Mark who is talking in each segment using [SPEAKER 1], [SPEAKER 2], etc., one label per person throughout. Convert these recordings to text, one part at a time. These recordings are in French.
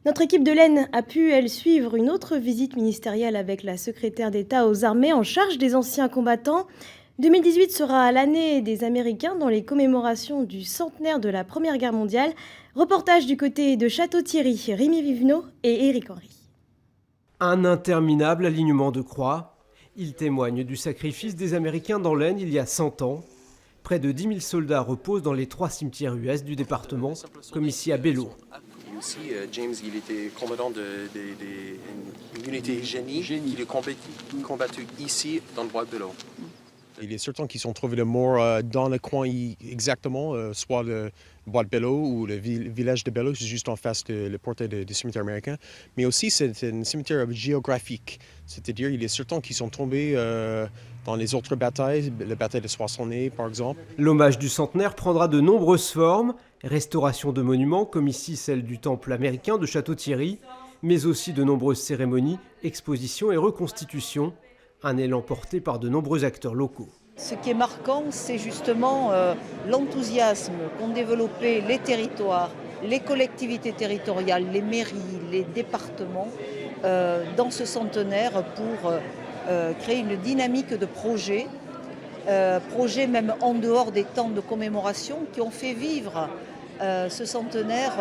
[SPEAKER 1] Notre équipe de l'Aisne a pu, elle, suivre une autre visite ministérielle avec la secrétaire d'État aux armées en charge des anciens combattants. 2018 sera l'année des Américains dans les commémorations du centenaire de la Première Guerre mondiale. Reportage du côté de Château-Thierry, Rémi Vivenot et Éric Henry.
[SPEAKER 2] Un interminable alignement de croix. Il témoigne du sacrifice des Américains dans l'Aisne il y a 100 ans. Près de 10 000 soldats reposent dans les 3 cimetières US du département, comme ici à Belleau.
[SPEAKER 3] Aussi, James, il était combattant d'une unité génie. Il a combattu ici, dans le bois de Belleau.
[SPEAKER 4] Il est certain qu'ils ont trouvé le mort dans le coin exactement, soit le bois de Belleau ou le village de Belleau, juste en face de la porte du cimetière américain. Mais aussi, c'est un cimetière géographique, c'est-à-dire il est certain qu'ils sont tombés dans les autres batailles, la bataille de Soissonnais par exemple.
[SPEAKER 2] L'hommage du centenaire prendra de nombreuses formes, restauration de monuments comme ici celle du temple américain de Château-Thierry, mais aussi de nombreuses cérémonies, expositions et reconstitutions. Un élan porté par de nombreux acteurs locaux.
[SPEAKER 5] Ce qui est marquant, c'est justement l'enthousiasme qu'ont développé les territoires, les collectivités territoriales, les mairies, les départements dans ce centenaire pour créer une dynamique de projets, projets même en dehors des temps de commémoration qui ont fait vivre ce centenaire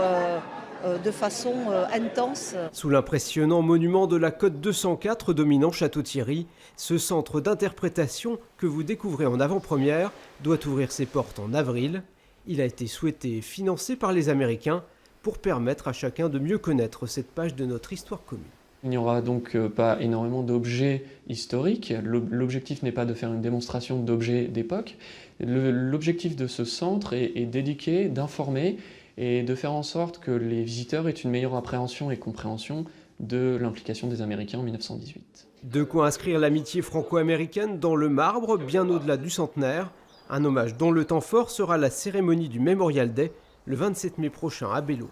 [SPEAKER 5] de façon intense.
[SPEAKER 2] Sous l'impressionnant monument de la Côte 204 dominant Château-Thierry, ce centre d'interprétation que vous découvrez en avant-première doit ouvrir ses portes en avril. Il a été souhaité et financé par les Américains pour permettre à chacun de mieux connaître cette page de notre histoire commune.
[SPEAKER 6] Il n'y aura donc pas énormément d'objets historiques. L'objectif n'est pas de faire une démonstration d'objets d'époque. L'objectif de ce centre est d'éduquer, d'informer et de faire en sorte que les visiteurs aient une meilleure appréhension et compréhension de l'implication des Américains en 1918.
[SPEAKER 2] De quoi inscrire l'amitié franco-américaine dans le marbre, bien au-delà du centenaire. Un hommage dont le temps fort sera la cérémonie du Memorial Day, le 27 mai prochain à Belleau.